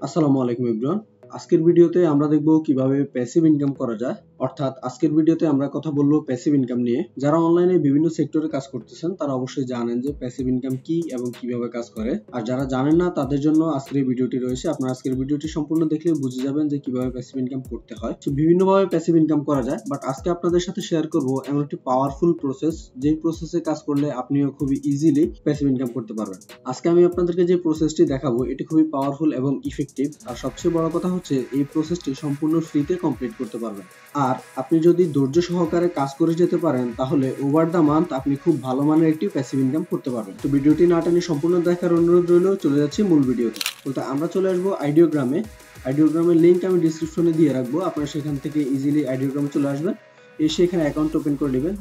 আসসালামু আলাইকুম এভরিওয়ান। আজকের ভিডিওতে আমরা দেখব কিভাবে প্যাসিভ ইনকাম করা যায়। অর্থাৎ আজকের ভিডিওতে আমরা কথা বলবো প্যাসিভ ইনকাম নিয়ে। যারা অনলাইনে বিভিন্ন সেক্টরে কাজ করতেছেন তারা অবশ্যই জানেন যে প্যাসিভ ইনকাম কি এবং কিভাবে কাজ করে। আর যারা জানেন না তাদের জন্য আজকের এই ভিডিওটি রয়েছে। আপনারা আজকের ভিডিওটি সম্পূর্ণ দেখলে বুঝে যাবেন যে কিভাবে প্যাসিভ ইনকাম করতে হয়। তো বিভিন্নভাবে প্যাসিভ ইনকাম করা যায়, বাট আজকে আপনাদের সাথে শেয়ার করব এমন একটি পাওয়ারফুল প্রসেস যেই প্রসেসে কাজ করলে আপনিও খুবই ইজিলি প্যাসিভ ইনকাম করতে পারবেন। আজকে আমি আপনাদেরকে যে প্রসেসটি দেখাবো এটি খুবই পাওয়ারফুল এবং ইফেক্টিভ। আর সবচেয়ে বড় কথা হচ্ছে এই প্রসেসটি সম্পূর্ণ ফ্রিতে কমপ্লিট করতে পারবেন। আর আপনি যদি ধৈর্য সহকারে কাজ করে যেতে পারেন তাহলে ওভার দ্য মান্থ আপনি খুব ভালো মানের একটি প্যাসিভ ইনকাম করতে পারবেন। তো ভিডিওটি না টেনে সম্পূর্ণ দেখার অনুরোধ রইল। চলে যাচ্ছি মূল ভিডিওতে। তো আমরা চলে আসবো আইডিওগ্রামে। আইডিওগ্রামের লিংক আমি ডিসক্রিপশনে দিয়ে রাখবো, আপনারা সেখান থেকে ইজিলি আইডিওগ্রামে চলে আসবেন। এসে এখানে অ্যাকাউন্ট ওপেন করে নেবেন।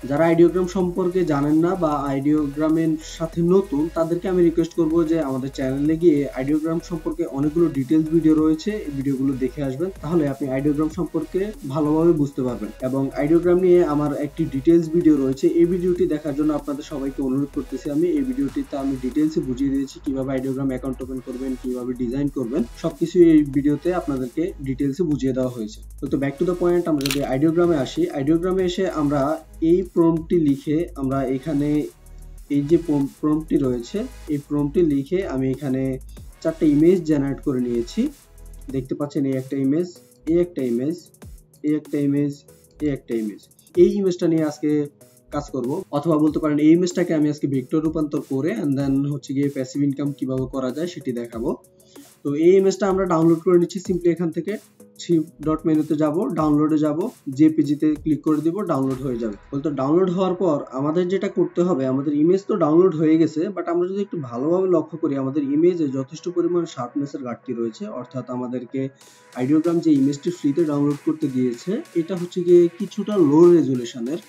যারা আইডিওগ্রাম সম্পর্কে জানেন না বা আইডিওগ্রামের সাথে নতুন তাদেরকে আমি রিকোয়েস্ট করব যে আমাদের চ্যানেলে গিয়ে আইডিওগ্রাম সম্পর্কে অনেকগুলো ডিটেলস ভিডিও রয়েছে, এই ভিডিওগুলো দেখে আসবেন। তাহলে আপনি আইডিওগ্রাম সম্পর্কে ভালোভাবে বুঝতে পারবেন। এবং আইডিওগ্রাম নিয়ে আমার একটি ডিটেলস ভিডিও রয়েছে, এই ভিডিওটি দেখার জন্য আপনাদের সবাইকে অনুরোধ করতেছি। আমি এই ভিডিওটিতে আমি ডিটেলসে বুঝিয়ে দিয়েছি কিভাবে আইডিওগ্রাম অ্যাকাউন্ট ওপেন করবেন, কিভাবে ডিজাইন করবেন, সবকিছু এই ভিডিওতে আপনাদেরকে ডিটেলসে বুঝিয়ে দেওয়া হয়েছে। তো ব্যাক টু দ্য পয়েন্ট, আমরা যদি আইডিওগ্রামে আসি, আইডিওগ্রামে এসে আমরা এই প্রম্পটটি লিখে আমরা এখানে এই যে প্রম্পটটি রয়েছে এই প্রম্পটটি লিখে আমি এখানে 4টা ইমেজ জেনারেট করে নিয়েছি। দেখতে পাচ্ছেন এই একটা ইমেজ, এই একটা ইমেজ, এই একটা ইমেজ, এই একটা ইমেজ। এই ইমেজটা নিয়ে আজকে কাজ করব, অথবা বলতে পারেন এই ইমেজটাকে আমি আজকে ভেক্টর রূপান্তর করে এন্ড দেন হচ্ছে গিয়ে প্যাসিভ ইনকাম কিভাবে করা যায় সেটি দেখাবো। তো এই ইমেজটা আমরা ডাউনলোড করে নিচ্ছি। সিম্পলি এখান থেকে ডট মেনুতে যাব, ডাউনলোডে যাব, জেপিজিতে ক্লিক করে দিব, ডাউনলোড হয়ে যাবে। বলতে ডাউনলোড হওয়ার পর আমাদের যেটা করতে হবে, আমাদের ইমেজ তো ডাউনলোড হয়ে গেছে, বাট আমরা যদি একটু ভালোভাবে লক্ষ্য করি আমাদের ইমেজে যথেষ্ট পরিমাণ শার্পনেসের ঘাটতি রয়েছে। অর্থাৎ আমাদেরকে আইডিওগ্রাম যে ইমেজটি ফ্রিতে ডাউনলোড করতে দিয়েছে এটা হচ্ছে গিয়ে কিছুটা লো রেজুলেশনের।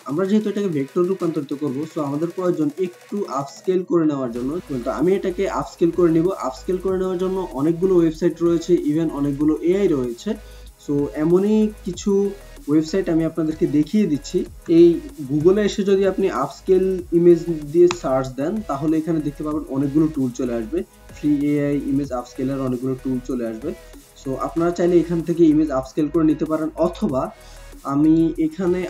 আমরা যেহেতু এটাকে ভেক্টর রূপান্তরিত করব, সো আমাদের প্রয়োজন একটু আপস্কেল করে নেওয়ার জন্য। তো আমি এটাকে আপস্কেল করে নিব। আপস্কেল করে নেওয়ার জন্য অনেকগুলো ওয়েবসাইট রয়েছে, ইভেন অনেকগুলো এআই রয়েছে। সো এমনই কিছু ওয়েবসাইট আমি আপনাদেরকে দেখিয়ে দিচ্ছি। এই গুগলে এসে যদি আপনি আপস্কেল ইমেজ দিয়ে সার্চ দেন তাহলে এখানে দেখতে পাবেন অনেকগুলো টুল চলে আসবে। ফ্রি এআই ইমেজ আপস্কেলের অনেকগুলো টুল চলে আসবে। সো আপনারা চাইলে এখান থেকে ইমেজ আপস্কেল করে নিতে পারেন, অথবা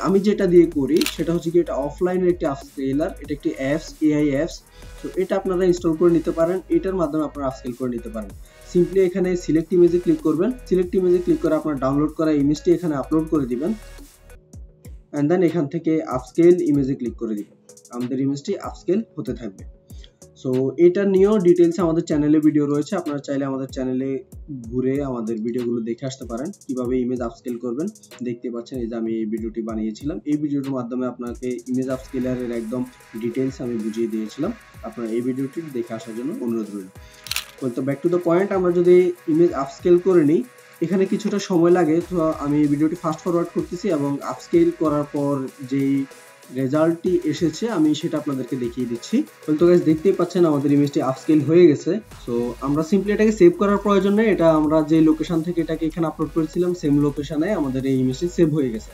আমি যেটা দিয়ে করি সেটা হচ্ছে কি এটা অফলাইনের একটি আপস্কেলার, এটা একটি অ্যাপস, এআই অ্যাপস। তো এটা আপনারা ইনস্টল করে নিতে পারেন, এটার মাধ্যমে আপনারা আপস্কেল করে নিতে পারেন। সিম্পলি এখানে সিলেক্ট ইমেজে ক্লিক করবেন, সিলেক্ট ইমেজে ক্লিক করে আপনার ডাউনলোড করা ইমেজটি এখানে আপলোড করে দিবেন এন্ড দেন এখান থেকে আপস্কেল ইমেজে ক্লিক করে দিবেন। আমাদের ইমেজটি আপস্কেল হতে থাকবে। সো এটা নিয়েও ডিটেইলস আমাদের চ্যানেলে ভিডিও রয়েছে, আপনারা চাইলে আমাদের চ্যানেলে ঘুরে আমাদের ভিডিওগুলো দেখে আসতে পারেন কিভাবে ইমেজ আপস্কেল করবেন। দেখতে পাচ্ছেন এই যে আমি এই ভিডিওটি বানিয়েছিলাম, এই ভিডিওটির মাধ্যমে আপনাকে ইমেজ আপস্কেলারের একদম ডিটেইলস আমি বুঝিয়ে দিয়েছিলাম। আপনারা এই ভিডিওটি দেখে আসার জন্য অনুরোধ রইল। তো ব্যাক টু দ্য পয়েন্ট, আমরা যদি ইমেজ আপস্কেল করে নিই এখানে কিছুটা সময় লাগে। তো আমি এই ভিডিওটি ফাস্ট ফরওয়ার্ড করতেছি এবং আপস্কেল করার পর যেই রেজাল্টটি এসেছে আমি সেটা আপনাদেরকে দেখিয়ে দিচ্ছি। তো গাইস দেখতেই পাচ্ছেন আমাদের ইমেজটি আপস্কেল হয়ে গেছে। সো আমরা সিম্পলি এটাকে সেভ করার প্রয়োজন নেই, এটা আমরা যে লোকেশন থেকে এটাকে এখানে আপলোড করেছিলাম সেম লোকেশনে আমাদের এই ইমেজটি সেভ হয়ে গেছে।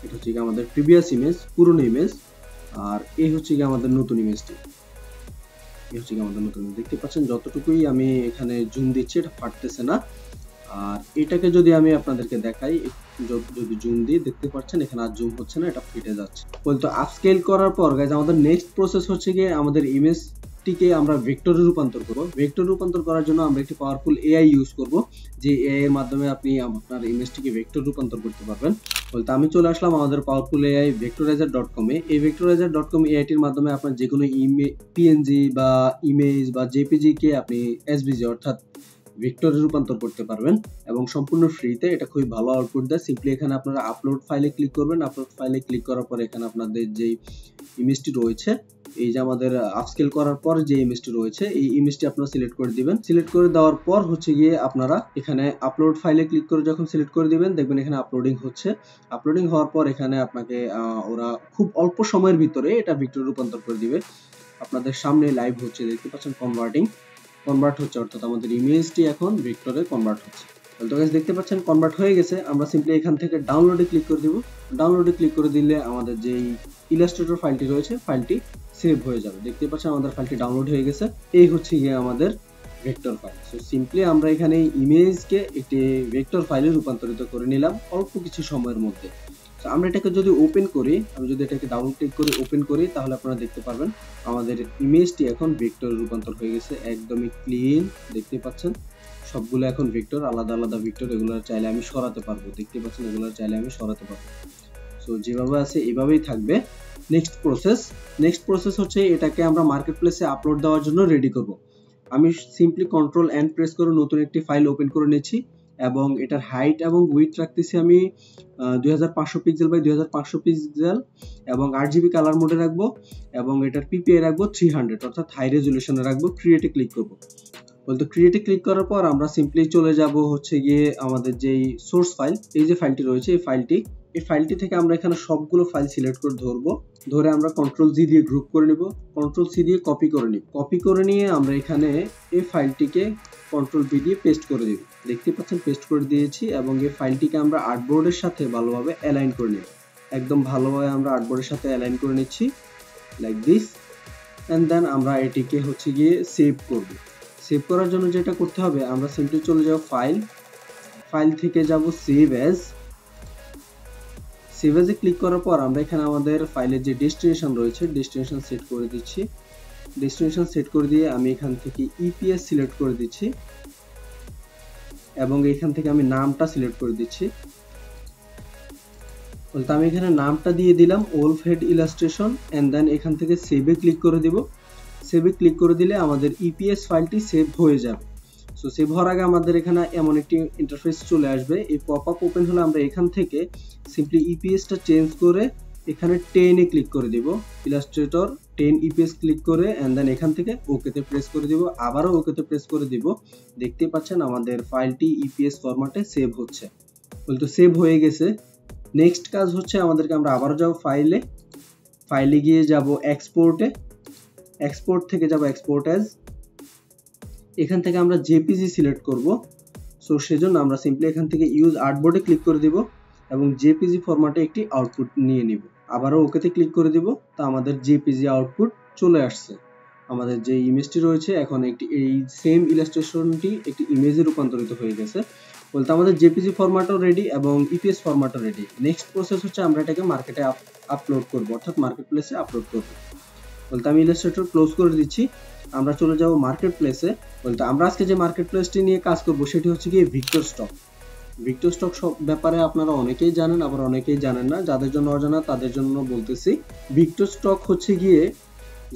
এটা হচ্ছে কি আমাদের প্রিভিয়াস ইমেজ, পুরনো ইমেজ, আর এই হচ্ছে কি আমাদের নতুন ইমেজটি। এই হচ্ছে কি আমাদের নতুন ইমেজ। দেখতে পাচ্ছেন যতটুকুই আমি এখানে জুম দিচ্ছি এটা ফাটতেছে না। আর এটাকে যদি আমি আপনাদেরকে দেখাই, যদি জুম দিই দেখতে পাচ্ছেন এখানে আর জুম হচ্ছে না, এটা ফেটে যাচ্ছে। বলতো আপস্কেল করার পর গাইজ আমাদের নেক্সট প্রসেস হচ্ছে গিয়ে আমাদের ইমেজটিকে আমরা ভেক্টরে রূপান্তর করব। ভেক্টর রূপান্তর করার জন্য আমরা একটি পাওয়ারফুল এআই ইউজ করব, যে এআই এর মাধ্যমে আপনি আপনার ইমেজটিকে ভেক্টর রূপান্তর করতে পারবেন। বলতে আমি চলে আসলাম আমাদের পাওয়ারফুল এআই vectorizer.com এ। এই vectorizer.com এআইটির মাধ্যমে আপনার যে কোনো পিএনজি বা ইমেজ বা জেপিজি কে আপনি এসভিজি অর্থাৎ ভেক্টরে রূপান্তর করতে পারবেন এবং সম্পূর্ণ ফ্রিতে। এটা খুবই ভালো আউটপুট দেয়। সিম্পলি এখানে আপনারা আপলোড ফাইলে ক্লিক করবেন, আপলোড ফাইলে ক্লিক করার পর এখানে আপনাদের যে ইমেজটি রয়েছে, এই যে আমাদের আপস্কেল করার পর যে ইমেজটি রয়েছে এই ইমেজটি আপনারা সিলেক্ট করে দিবেন। সিলেক্ট করে দেওয়ার পর হচ্ছে গিয়ে আপনারা এখানে আপলোড ফাইলে ক্লিক করে যখন সিলেক্ট করে দিবেন দেখবেন এখানে আপলোডিং হচ্ছে। আপলোডিং হওয়ার পর এখানে আপনাকে ওরা খুব অল্প সময়ের ভিতরে এটা ভেক্টরে রূপান্তর করে দিবে। আপনাদের সামনে লাইভ হচ্ছে, দেখতে পাচ্ছেন কনভার্ট হচ্ছে, অর্থাৎ আমাদের ইমেজটি এখন ভেক্টরে কনভার্ট হচ্ছে। তো গাইস দেখতে পাচ্ছেন কনভার্ট হয়ে গেছে। আমরা সিম্পলি এখান থেকে ডাউনলোডে ক্লিক করে দিব। ডাউনলোডে ক্লিক করে দিলে আমাদের যেই ইলাস্ট্রেটর ফাইলটি রয়েছে ফাইলটি সেভ হয়ে যাবে। দেখতে পাচ্ছেন আমাদের ফাইলটি ডাউনলোড হয়ে গেছে। এই হচ্ছে গিয়ে আমাদের ভেক্টর ফাইল। সো সিম্পলি আমরা এখানে ইমেজকে একটি ভেক্টর ফাইলে রূপান্তরিত করে নিলাম অল্প কিছু সময়ের মধ্যে। সো আমরা এটাকে যদি ওপেন করি, আমি যদি এটাকে ডাবল ক্লিক করে ওপেন করি, তাহলে আপনারা দেখতে পারবেন আমাদের ইমেজটি এখন ভেক্টরে রূপান্তর হয়ে গেছে, একদমই ক্লিন দেখতে পাচ্ছেন। সবগুলো এখন ভেক্টর, আলাদা আলাদা ভেক্টর, এগুলো চাইলে আমি সরাতে পারবো, দেখতে পাচ্ছেন এগুলো চাইলে আমি সরাতে পারবো। সো যেভাবে আছে এভাবেই থাকবে। নেক্সট প্রসেস হচ্ছে এটাকে আমরা মার্কেট প্লেসে আপলোড দেওয়ার জন্য রেডি করব। আমি সিম্পলি কন্ট্রোল এন্ড প্রেস করে নতুন একটি ফাইল ওপেন করে নিচ্ছি এবং এটার হাইট এবং উইডথ রাখতেছি আমি 2500 পিক্সেল বাই 2500 পিক্সেল এবং 8GB কালার মোডে রাখবো এবং এটার পিপিআই রাখবো 300, অর্থাৎ হাই রেজুলেশনে রাখবো। ক্রিয়েটে ক্লিক করব। বলতে ক্রিয়েটে ক্লিক করার পর আমরা সিম্পলি চলে যাব হচ্ছে গিয়ে আমাদের যেই সোর্স ফাইল, এই যে ফাইলটি রয়েছে এই ফাইলটি থেকে আমরা এখানে সবগুলো ফাইল সিলেক্ট করে ধরে আমরা কন্ট্রোল জি দিয়ে গ্রুপ করে নিব, কন্ট্রোল সি দিয়ে কপি করে নিব। কপি করে নিয়ে আমরা এখানে এই ফাইলটিকে কন্ট্রোল ভি দিয়ে পেস্ট করে দিব। দেখতে পাচ্ছেন পেস্ট করে দিয়েছি এবং এই ফাইলটিকে আমরা আর্টবোর্ডের সাথে ভালোভাবে অ্যালাইন করে নিব। একদম ভালোভাবে আমরা আর্টবোর্ডের সাথে অ্যালাইন করে নিচ্ছি লাইক দিস। এন্ড দেন আমরা এটিকে হচ্ছে গিয়ে সেভ করব। সেভ করার জন্য যেটা করতে হবে, আমরা সিম্পলি চলে যাব ফাইল থেকে যাব সেভ অ্যাজ এ ক্লিক করার পর আমরা এখানে আমাদের ফাইলের যে ডেস্টিনেশন রয়েছে ডেস্টিনেশন সেট করে দিচ্ছি। ডেস্টিনেশন সেট করে দিয়ে আমি এখান থেকে ইপিএস সিলেক্ট করে দিচ্ছি এবং এখান থেকে আমি নামটা সিলেক্ট করে দিচ্ছি। বলতে আমি এখানে নামটা দিয়ে দিলাম wolf head illustration and then এখান থেকে সেভে ক্লিক করে দিব। সেভে ক্লিক করে দিলে আমাদের ইপিএস ফাইলটি সেভ হয়ে যাবে। সো সেভ হওয়ার আগে আমাদের এখানে এমন একটি ইন্টারফেস চলে আসবে। এই পপআপ ওপেন হলে আমরা এখান থেকে সিম্পলি ইপিএসটা চেঞ্জ করে এখানে 10 এ ক্লিক করে দিব। ইলাস্ট্রেটর 10 ইপিএস ক্লিক করে এন্ড দেন এখান থেকে ওকেতে প্রেস করে দিব, আবারও ওকেতে প্রেস করে দিব। দেখতে পাচ্ছেন আমাদের ফাইলটি ইপিএস ফরম্যাটে সেভ হচ্ছে। বলতে সেভ হয়ে গেছে। নেক্সট কাজ হচ্ছে আমাদেরকে আমরা আবারও যাব ফাইলে গিয়ে যাব এক্সপোর্ট থেকে যাব এক্সপোর্ট অ্যাজ। এখান থেকে আমরা জেপিজি সিলেক্ট করব। সো সেজন্য আমরা সিম্পলি এখান থেকে ইউজ আর্টবোর্ডে ক্লিক করে দিব এবং জেপিজি ফরম্যাটে একটি আউটপুট নিয়ে নিব। আবারও ওকেতে ক্লিক করে দিব। তো আমাদের জেপিজি আউটপুট চলে আসছে। আমাদের যে ইমেজটি রয়েছে এখন এই সেম ইলাস্ট্রেশনটি একটি ইমেজে রূপান্তরিত হয়ে গেছে। বলতে আমাদের জেপিজি ফরম্যাটও রেডি এবং ইপিএস ফরম্যাটও রেডি। নেক্সট প্রসেস হচ্ছে আমরা এটাকে মার্কেটে আপলোড করব, অর্থাৎ মার্কেট প্লেসে আপলোড করব। বলতে আমি ইলাস্ট্রেটর ক্লোজ করে দিচ্ছি। আমরা চলে যাব মার্কেট প্লেসে। বলতে আমরা আজকে যে মার্কেট প্লেসটি নিয়ে কাজ করব সেটি হচ্ছে গিয়ে ভিক্টর স্টক সব ব্যাপারে আপনারা অনেকেই জানেন, আবার অনেকেই জানেন না। যাদের জন্য অজানা তাদের জন্য বলতেছি, ভিক্টর স্টক হচ্ছে গিয়ে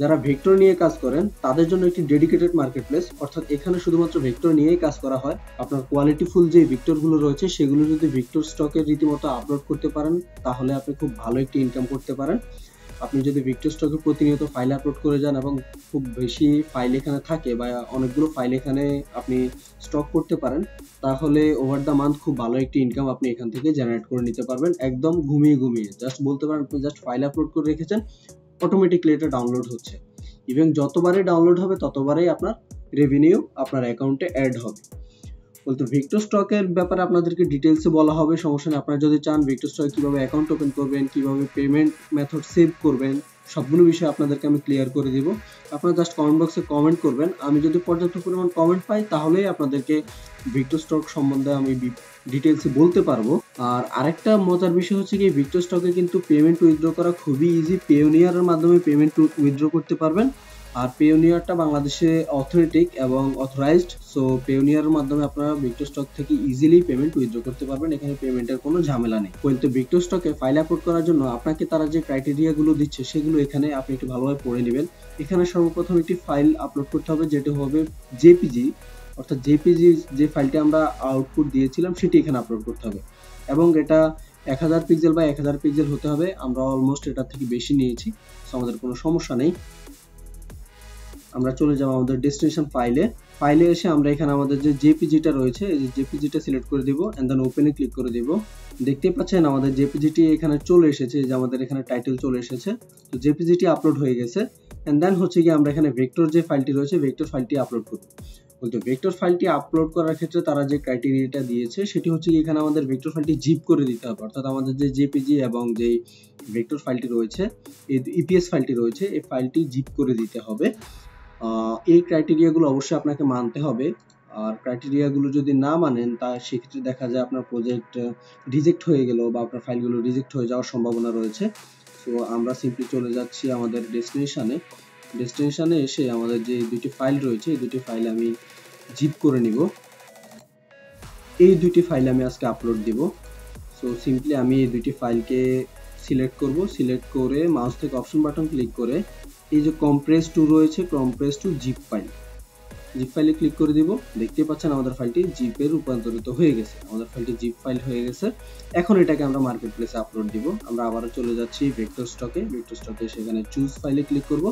যারা ভেক্টর নিয়ে কাজ করেন তাদের জন্য একটি ডেডিকেটেড মার্কেট প্লেস, অর্থাৎ এখানে শুধুমাত্র ভেক্টর নিয়েই কাজ করা হয়। আপনার কোয়ালিটিফুল যে ভেক্টরগুলো রয়েছে সেগুলো যদি ভিক্টর স্টকের রীতিমতো আপলোড করতে পারেন তাহলে আপনি খুব ভালো একটি ইনকাম করতে পারেন। আপনি যদি ভিক্টর স্টকে প্রতিনিয়ত ফাইল আপলোড করে যান এবং খুব বেশি ফাইল এখানে থাকে বা অনেকগুলো ফাইল এখানে আপনি স্টক করতে পারেন, তাহলে ওভার দ্য মান্থ খুব ভালো একটি ইনকাম আপনি এখান থেকে জেনারেট করে নিতে পারবেন। একদম ঘুমিয়ে জাস্ট বলতে পারেন আপনি জাস্ট ফাইল আপলোড করে রেখেছেন, অটোমেটিকলি এটা ডাউনলোড হচ্ছে। ইভেন যতবারই ডাউনলোড হবে ততবারই আপনার রেভিনিউ আপনার অ্যাকাউন্টে অ্যাড হবে। বলতে ভিক্টর স্টকের ব্যাপারে আপনাদেরকে ডিটেলসে বলা হবে, সমস্যা নেই। আপনারা যদি চান ভিক্টর স্টকে কিভাবে অ্যাকাউন্ট ওপেন করবেন, কিভাবে পেমেন্ট মেথড সেভ করবেন, সবগুলো বিষয় আপনাদেরকে আমি ক্লিয়ার করে দিব। আপনারা জাস্ট কমেন্ট বক্সে কমেন্ট করবেন। আমি যদি পর্যাপ্ত পরিমাণ কমেন্ট পাই তাহলেই আপনাদেরকে ভিক্টর স্টক সম্বন্ধে আমি ডিটেলসে বলতে পারবো। আর আরেকটা মজার বিষয় হচ্ছে কি, ভিক্টর স্টকে কিন্তু পেমেন্ট উইথড্র করা খুবই ইজি। পেওনিয়ারের মাধ্যমে পেমেন্ট উইথড্র করতে পারবেন। আর পেওনিয়ারটা বাংলাদেশে অথরিটিক এবং অথরাইজড। সো পেওনিয়ারের মাধ্যমে আপনারা ভিক্টর স্টক থেকে ইজিলি পেমেন্ট উইথড্র করতে পারবেন। এখানে পেমেন্টের কোনো ঝামেলা নেই। কিন্তু ভিক্টর স্টকে ফাইল আপলোড করার জন্য আপনাকে তারা যে ক্রাইটেরিয়া গুলো দিচ্ছে সেগুলো এখানে আপনি একটু ভালোভাবে পড়ে নেবেন। এখানে সর্বপ্রথম একটি ফাইল আপলোড করতে হবে যেটি হবে জেপিজি, অর্থাৎ জেপিজি যে ফাইলটি আমরা আউটপুট দিয়েছিলাম সেটি এখানে আপলোড করতে হবে এবং এটা 1000 পিক্সেল বা 1000 পিক্সেল হতে হবে। আমরা অলমোস্ট এটার থেকে বেশি নিয়েছি, সো আমাদের কোনো সমস্যা নেই। আমরা চলে যাব আমাদের ডেস্টিনেশন ফাইলে এসে আমরা এখানে আমাদের যে জেপিজিটা রয়েছে এই যে জেপিজিটা সিলেক্ট করে দিব এন্ড দেন ওপেনে ক্লিক করে দিব। দেখতেই পাচ্ছেন আমাদের জেপিজিটি এখানে চলে এসেছে, যে আমাদের এখানে টাইটেল চলে এসেছে। তো জেপিজিটি আপলোড হয়ে গেছে এন্ড দেন হচ্ছে কি আমরা এখানে ভেক্টর যে ফাইলটি রয়েছে ভেক্টর ফাইলটি আপলোড করব। বলতে ভেক্টর ফাইলটি আপলোড করার ক্ষেত্রে তারা যে ক্রাইটেরিয়াটা দিয়েছে সেটি হচ্ছে কি এখানে আমাদের ভেক্টর ফাইলটি জিপ করে দিতে হবে, অর্থাৎ আমাদের যে জেপিজি এবং যে ভেক্টর ফাইলটি রয়েছে এই ইপিএস ফাইলটি রয়েছে এই ফাইলটি জিপ করে দিতে হবে। এই ক্রাইটেরিয়াগুলো অবশ্যই আপনাকে মানতে হবে। আর ক্রাইটেরিয়াগুলো যদি না মানেন তা সেক্ষেত্রে দেখা যায় আপনার প্রজেক্ট রিজেক্ট হয়ে গেল বা আপনার ফাইলগুলো রিজেক্ট হয়ে যাওয়ার সম্ভাবনা রয়েছে। সো আমরা সিম্পলি চলে যাচ্ছি আমাদের ডেস্টিনেশনে এসে আমাদের যে দুটি ফাইল রয়েছে এই দুটি ফাইল আমি জিপ করে নিব। এই দুটি ফাইল আমি আজকে আপলোড দিব। সো সিম্পলি আমি এই দুটি ফাইলকে সিলেক্ট করব, সিলেক্ট করে মাউস থেকে অপশন বাটন ক্লিক করে এই যে কম্প্রেস টু রয়েছে, কম্প্রেস টু জিপ ফাইলে ক্লিক করে দিব। দেখতে পাচ্ছেন আমাদের ফাইলটি জিপে রূপান্তরিত হয়ে গেছে, আমাদের ফাইলটি জিপ ফাইল হয়ে গেছে। এখন এটাকে আমরা মার্কেট প্লেসে আপলোড দিব। আমরা আবারও চলে যাচ্ছি ভেক্টর স্টকে সেখানে চুজ ফাইলে ক্লিক করব।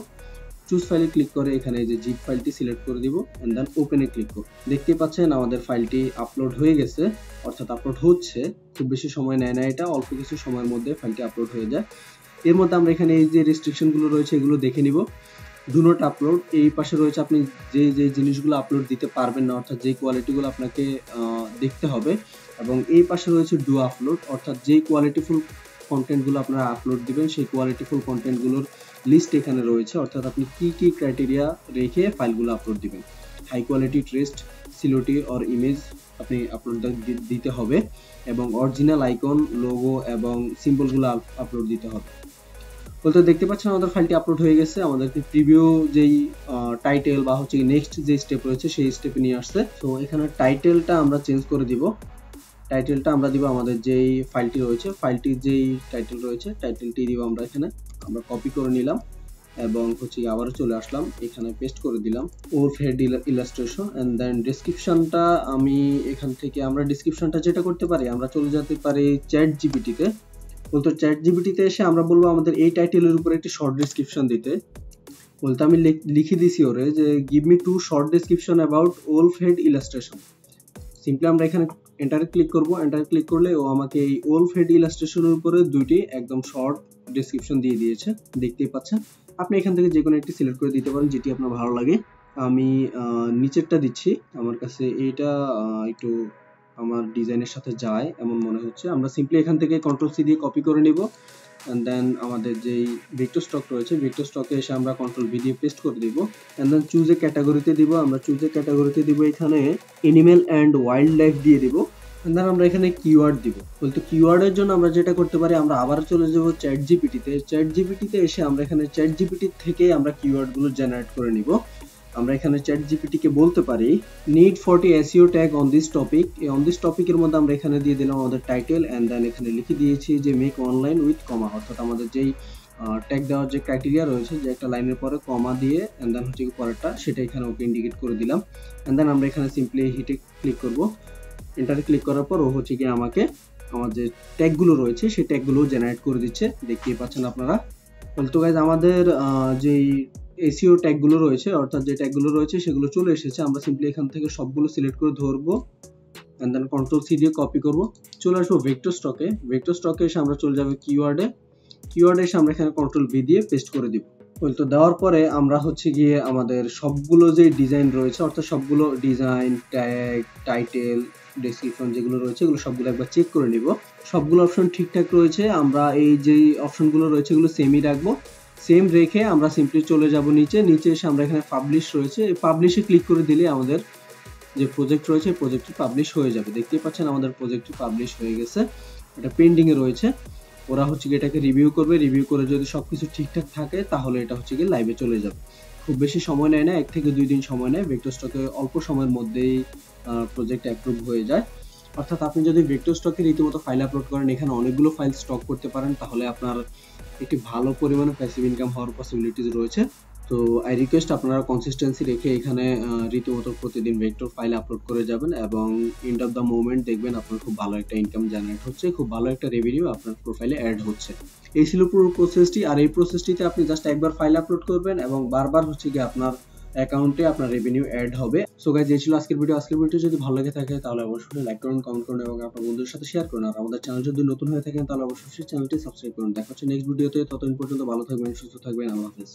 চুজ ফাইলে ক্লিক করে এখানে যে জিপ ফাইলটি সিলেক্ট করে দিব এন্ড দেন ওপেনে ক্লিক করব। দেখতে পাচ্ছেন আমাদের ফাইলটি আপলোড হয়ে গেছে, অর্থাৎ আপলোড হচ্ছে। খুব বেশি সময় নেয় না, এটা অল্প কিছু সময়ের মধ্যে ফাইলটি আপলোড হয়ে যায়। এর মধ্যে আমরা এখানে এই যে রেস্ট্রিকশন গুলো রয়েছে এগুলো দেখে নিব। ডু নট আপলোড, এই পাশে রয়েছে আপনি যে যে জিনিসগুলো আপলোড দিতে পারবেন না, অর্থাৎ যে কোয়ালিটিগুলো আপনাকে দেখতে হবে। এবং এই পাশে রয়েছে ডু আপলোড, অর্থাৎ যে কোয়ালিটিফুল কন্টেন্টগুলো আপনারা আপলোড দিবেন সেই কোয়ালিটিফুল কন্টেন্টগুলোর লিস্ট এখানে রয়েছে, অর্থাৎ আপনি কি কি ক্রাইটেরিয়া রেখে ফাইলগুলো আপলোড দিবেন। High quality text, Syloti or image আপনি আপলোড দিতে হবে, এবং অরিজিনাল আইকন, লোগো এবং সিম্বলগুলো আপলোড দিতে হবে। বলতে দেখতে পাচ্ছেন আমাদের ফাইলটি আপলোড হয়ে গেছে। আমাদেরকে প্রিভিউ যেই টাইটেল বা হচ্ছে নেক্সট যে স্টেপ রয়েছে সেই স্টেপে নিয়ে আসছে। তো এখানে টাইটেলটা আমরা চেঞ্জ করে দিব। টাইটেলটা আমরা দিব আমাদের যেই ফাইলটি রয়েছে, ফাইলটির যেই টাইটেল রয়েছে টাইটেলটি দিব আমরা এখানে। আমরা কপি করে নিলাম এবং হচ্ছে আবারও চলে আসলাম, এখানে পেস্ট করে দিলাম ওর হেড ইলাস্ট্রেশন এন্ড দেন ডেসক্রিপশনটা আমি এখান থেকে আমরা ডেসক্রিপশনটা যেটা করতে পারি আমরা চলে যেতে পারি চ্যাট জিপিটিতে। বলতো চ্যাট জিপিটিতে এসে আমরা বলবো আমাদের এই টাইটেলের উপর একটি শর্ট ডেসক্রিপশন দিতে। বলতে আমি লিখে দিছি ওরে যে give me 2 short description about wolf head illustration. Simply আমরা এখানে এন্টারে ক্লিক করব। এন্টারে ক্লিক করলে ও আমাকে এই ওলফ হেড ইলাস্ট্রেশনের উপরে দুইটি একদম শর্ট ডেসক্রিপশন দিয়ে দিয়েছে, দেখতেই পাচ্ছেন। আপনি এখান থেকে যে কোনো একটি সিলেক্ট করে দিতে পারেন যেটি আপনার ভালো লাগে। আমি নিচেরটা দিচ্ছি, আমার কাছে এইটা একটু আমার ডিজাইনের সাথে যায় এমন মনে হচ্ছে। আমরা সিম্পলি এখান থেকে কন্ট্রোল সি দিয়ে কপি করে নিব এন্ড দেন আমাদের যেই ভেক্টর স্টক রয়েছে ভেক্টর স্টকে এসে আমরা কন্ট্রোল ভি দিয়ে পেস্ট করে দিব এন্ড দেন চুজ এ ক্যাটাগরিতে দিব। আমরা চুজ এ ক্যাটাগরিতে দিব এখানে অ্যানিমেল এন্ড ওয়াইল্ড লাইফ দিয়ে দিব এন্ড দেন আমরা এখানে কিওয়ার্ড দিব। বলতে কিওয়ার্ডের জন্য আমরা যেটা করতে পারি আমরা আবার চলে যাব চ্যাট জিপিটিতে। চ্যাট জিপিটিতে এসে আমরা এখানে চ্যাট জিপিটি থেকে আমরা কিওয়ার্ডগুলো জেনারেট করে নিব। আমরা এখানে চ্যাট জিপিটি কে বলতে পারি need 40 SEO tag on this topic. এই অন দিস টপিকের মধ্যে আমরা এখানে দিয়ে দিলাম আমাদের টাইটেল এন্ড দেন এখানে লিখে দিয়েছি যে মেক অনলাইন উইথ কমা, অর্থাৎ আমাদের যেই ট্যাগ দেওয়ার যে ক্রাইটেরিয়া রয়েছে যে একটা লাইনের পরে কমা দিয়ে এন্ড দেন হচ্ছে পরেরটা সেটা এখানে ওকে ইন্ডিকেট করে দিলাম এন্ড দেন আমরা এখানে সিম্পলি হিটে ক্লিক করব। এন্টারে ক্লিক করার পর ও হচ্ছে কি আমাকে আমার যে ট্যাগগুলো রয়েছে সেই ট্যাগগুলো জেনারেট করে দিচ্ছে, দেখতেই পাচ্ছেন আপনারা। তো গাইজ আমাদের যেই এসইও ট্যাগগুলো রয়েছে অর্থাৎ যে ট্যাগগুলো রয়েছে সেগুলো চলে এসেছে। আমরা সিম্পলি এখান থেকে সবগুলো সিলেক্ট করে ধরবো এন্ড দেন কন্ট্রোল সি দিয়ে কপি করব। চলে আসবো ভেক্টর স্টকে। ভেক্টর স্টকে এসে আমরা চলে যাবো কিওয়ার্ডে এসে আমরা এখানে কন্ট্রোল ভি দিয়ে পেস্ট করে দিব। তো দেওয়ার পরে আমরা হচ্ছে গিয়ে আমাদের সবগুলো যে ডিজাইন রয়েছে অর্থাৎ সবগুলো ডিজাইন, ট্যাগ, টাইটেল, ডেসক্রিপশন যেগুলো রয়েছে এগুলো সবগুলো একবার চেক করে নিব। সবগুলো অপশন ঠিকঠাক রয়েছে। আমরা এই যে অপশনগুলো রয়েছে এগুলো সেমই রাখবো। সেম রেখে আমরা সিম্পলি চলে যাব নিচে এসে আমরা এখানে পাবলিশ রয়েছে, এই পাবলিশে ক্লিক করে দিলে আমাদের যে প্রজেক্ট রয়েছে প্রজেক্টটি পাবলিশ হয়ে যাবে। দেখতেই পাচ্ছেন আমাদের প্রজেক্টটি পাবলিশ হয়ে গেছে, এটা পেন্ডিং এ রয়েছে। ওরা হচ্ছে গিয়ে এটাকে রিভিউ করবে, রিভিউ করে যদি সবকিছু ঠিকঠাক থাকে তাহলে এটা হচ্ছে গিয়ে লাইভে চলে যাবে। খুব বেশি সময় নেয় না, 1 থেকে 2 দিন সময় নেয়। ভেক্টর স্টকে অল্প সময়ের মধ্যেই প্রজেক্ট অ্যাপ্রুভ হয়ে যায়। অর্থাৎ আপনি যদি ভেক্টর স্টকে রীতিমতো ফাইল আপলোড করেন, এখানে অনেকগুলো ফাইল স্টক করতে পারেন, তাহলে আপনার একটি ভালো পরিমাণে প্যাসিভ ইনকাম হওয়ার পসিবিলিটিস রয়েছে। তো আই রিকোয়েস্ট আপনারা কনসিস্টেন্সি রেখে এখানে রীতিমতো প্রতিদিন ভেক্টর ফাইল আপলোড করে যাবেন এবং এন্ড অফ দ্য মোমেন্ট দেখবেন আপনার খুব ভালো একটা ইনকাম জেনারেট হচ্ছে, খুব ভালো একটা রেভিনিউ আপনার প্রোফাইলে অ্যাড হচ্ছে। এই ছিল পুরো প্রসেসটি। আর এই প্রসেসটিতে আপনি জাস্ট একবার ফাইল আপলোড করবেন এবং বারবার হচ্ছে গিয়ে আপনার অ্যাকাউন্টে আপনার রেভিনিউ অ্যাড হবে। সো গাইস এই ছিল আজকের ভিডিও। আজকের ভিডিও যদি ভালো লাগে থাকে তাহলে অবশ্যই লাইক করুন, কমেন্ট করুন এবং আপনার বন্ধুদের সাথে শেয়ার করুন। আর আমাদের চ্যানেল যদি নতুন হয়ে থাকেন তাহলে অবশ্যই চ্যানেলটি সাবস্ক্রাইব করুন। দেখা হচ্ছে নেক্সট ভিডিওতে, ততদিন পর্যন্ত ভালো থাকবেন, সুস্থ থাকবেন। আল্লাহ হাফেজ।